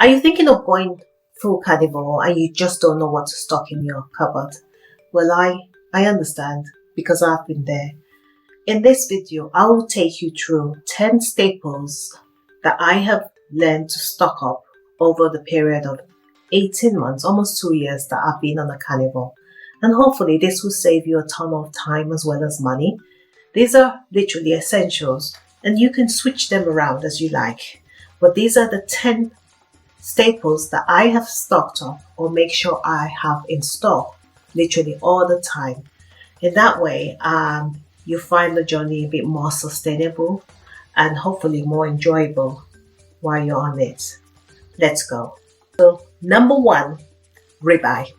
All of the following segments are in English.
Are you thinking of going full carnivore and you just don't know what to stock in your cupboard? Well, I understand because I've been there. In this video, I will take you through 10 staples that I have learned to stock up over the period of 18 months, almost 2 years that I've been on a carnivore. And hopefully this will save you a ton of time as well as money. These are literally essentials and you can switch them around as you like. But these are the 10 staples that I have stocked up or make sure I have in stock literally all the time. In that way, you find the journey a bit more sustainable and hopefully more enjoyable while you're on it. Let's go. So, number one, ribeye.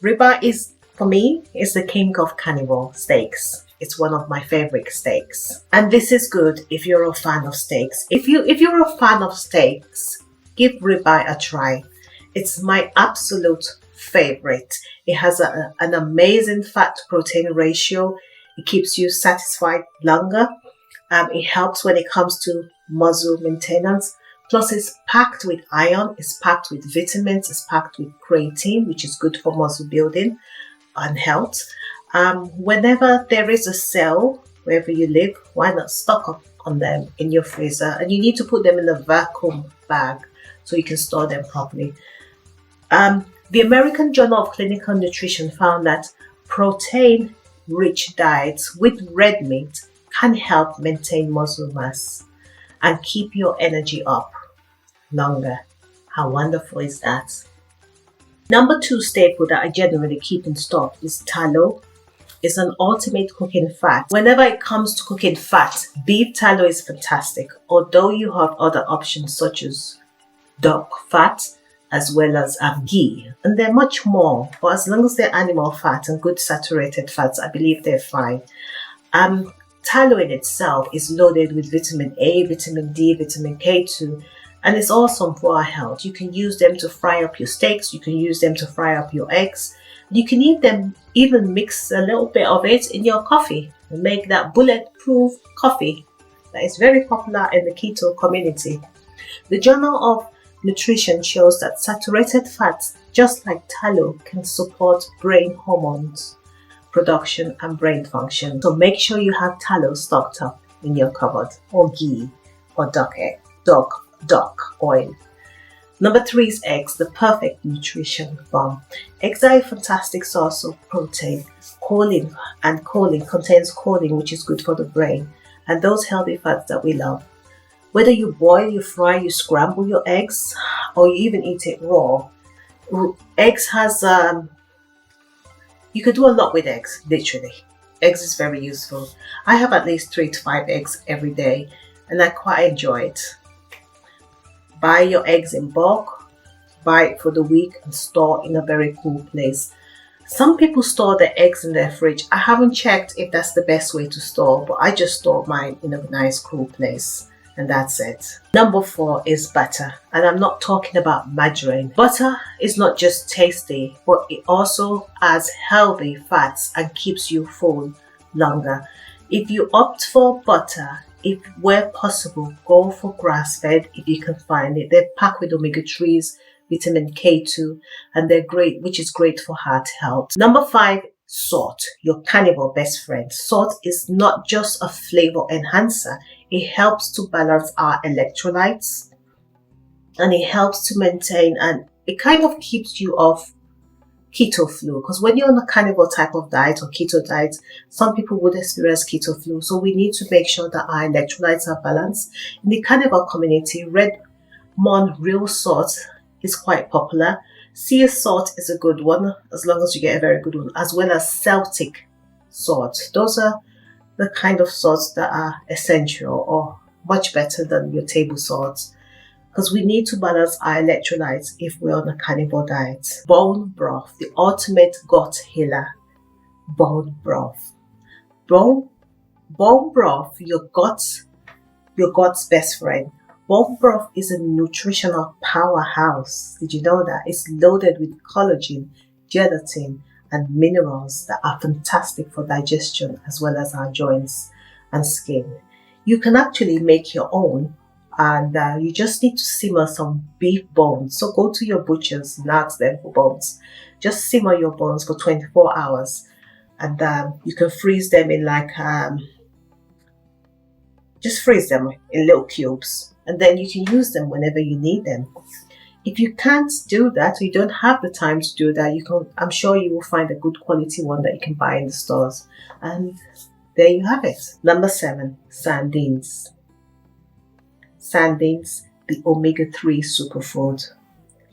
Ribeye is, for me, is the king of carnivore steaks. It's one of my favorite steaks. And this is good if you're a fan of steaks. If you're a fan of steaks, give ribeye a try. It's my absolute favorite. It has an amazing fat protein ratio. It keeps you satisfied longer. It helps when it comes to muscle maintenance. Plus, it's packed with iron, it's packed with vitamins, it's packed with creatine, which is good for muscle building and health. Whenever there is a sale, wherever you live, why not stock up on them in your freezer? And you need to put them in a vacuum bag so you can store them properly. The American Journal of Clinical Nutrition found that protein-rich diets with red meat can help maintain muscle mass and keep your energy up longer. How wonderful is that? Number two staple that I generally keep in stock is tallow. It's an ultimate cooking fat. Whenever it comes to cooking fat, beef tallow is fantastic, although you have other options such as duck fat as well as ghee, and they're much more, but as long as they're animal fat and good saturated fats, I believe they're fine. Tallow in itself is loaded with vitamin A, vitamin D, vitamin K2, and it's awesome for our health. You can use them to fry up your steaks, you can use them to fry up your eggs, you can even mix a little bit of it in your coffee and make that bulletproof coffee that is very popular in the keto community. The Journal of Nutrition shows that saturated fats, just like tallow, can support brain hormones production and brain function. So make sure you have tallow stocked up in your cupboard, or ghee, or duck oil. Number three is eggs, the perfect nutrition bomb. Eggs are a fantastic source of protein. Choline contains choline, which is good for the brain, and those healthy fats that we love. Whether you boil, you fry, you scramble your eggs, or you even eat it raw, eggs has you could do a lot with eggs, literally. Eggs is very useful. I have at least 3 to 5 eggs every day, and I quite enjoy it. Buy your eggs in bulk, buy it for the week, and store in a very cool place. Some people store their eggs in their fridge. I haven't checked if that's the best way to store, but I just store mine in a nice cool place. And that's it. Number 4 is butter. And I'm not talking about margarine. Butter is not just tasty, but it also has healthy fats and keeps you full longer. If you opt for butter, if where possible, go for grass-fed if you can find it. They're packed with omega-3s, vitamin K2, and they're great, which is great for heart health. Number 5, salt, your carnivore best friend. Salt is not just a flavor enhancer. It helps to balance our electrolytes and it helps to maintain, and it kind of keeps you off keto flu, because when you're on a carnivore type of diet or keto diet, some people would experience keto flu. So we need to make sure that our electrolytes are balanced. In the carnivore community, Red Mon Real Salt is quite popular. Sea salt is a good one, as long as you get a very good one, as well as Celtic salt. Those are the kind of salts that are essential or much better than your table salts, because we need to balance our electrolytes if we're on a carnivore diet. Bone broth, the ultimate gut healer. Bone broth. Bone broth, your gut's best friend. Bone broth is a nutritional powerhouse. Did you know that? It's loaded with collagen, gelatin, and minerals that are fantastic for digestion as well as our joints and skin. You can actually make your own and you just need to simmer some beef bones. So go to your butchers and ask them for bones. Just simmer your bones for 24 hours, and you can freeze them in just freeze them in little cubes, and then you can use them whenever you need them. If you can't do that, or you don't have the time to do that, I'm sure you will find a good quality one that you can buy in the stores. And there you have it. Number 7, sardines. Sardines, the omega-3 superfood.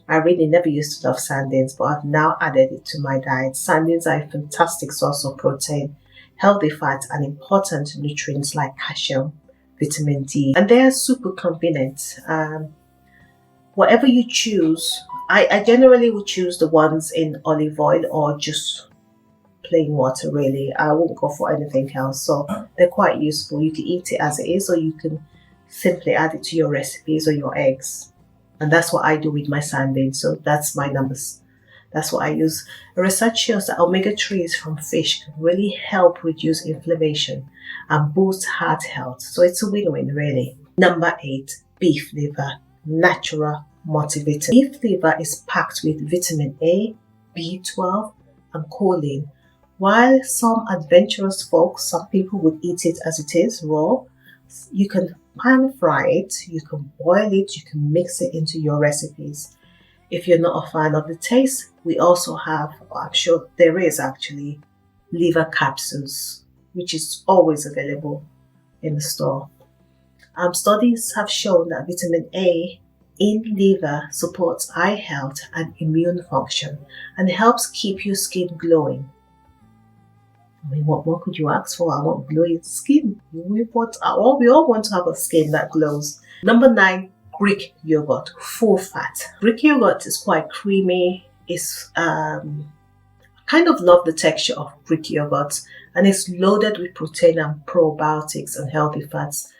I really never used to love sardines, but I've now added it to my diet. Sardines are a fantastic source of protein, healthy fats, and important nutrients like calcium, vitamin D, and they are super convenient. Whatever you choose, I generally would choose the ones in olive oil or just plain water, really. I won't go for anything else. So they're quite useful. You can eat it as it is, or you can simply add it to your recipes or your eggs. And that's what I do with my sardines. So that's my numbers. That's what I use. Research shows that omega-3s from fish can really help reduce inflammation and boost heart health. So it's a win-win, really. Number 8, beef liver. Natural multivitamin. Beef liver is packed with vitamin A, B12, and choline. While some adventurous folks, some people would eat it as it is, raw, you can pan fry it, you can boil it, you can mix it into your recipes. If you're not a fan of the taste, we also have, I'm sure there is actually, liver capsules, which is always available in the store. Studies have shown that vitamin A in liver supports eye health and immune function and helps keep your skin glowing. I mean, what more could you ask for? I want glowing skin. We all want to have a skin that glows. Number 9, Greek yogurt, full fat. Greek yogurt is quite creamy. It's kind of love the texture of Greek yogurt, and it's loaded with protein and probiotics and healthy fats.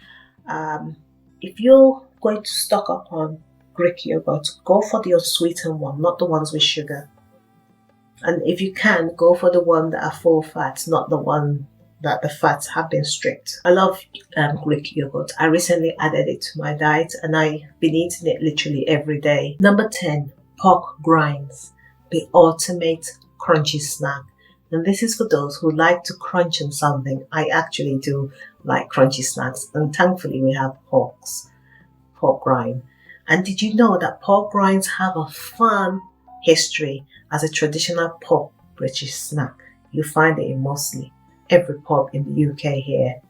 If you're going to stock up on Greek yogurt, go for the unsweetened one, not the ones with sugar. And if you can, go for the one that are full fat, not the one that the fats have been stripped. I love Greek yogurt. I recently added it to my diet and I've been eating it literally every day. Number 10, pork grinds, the ultimate crunchy snack. And this is for those who like to crunch on something. I actually do like crunchy snacks, and thankfully we have pork rind. And did you know that pork rinds have a fun history as a traditional pub British snack? You find it in mostly every pub in the UK here.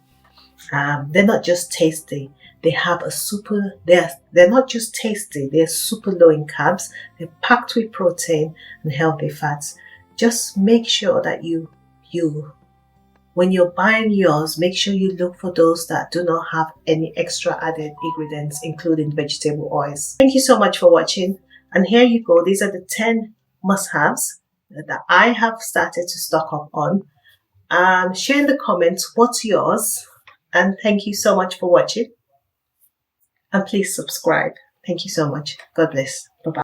They're not just tasty, they're not just tasty, they're super low in carbs, they're packed with protein and healthy fats. Just make sure that when you're buying yours, make sure you look for those that do not have any extra added ingredients, including vegetable oils. Thank you so much for watching. And here you go. These are the 10 must-haves that I have started to stock up on. Share in the comments what's yours. And thank you so much for watching. And please subscribe. Thank you so much. God bless.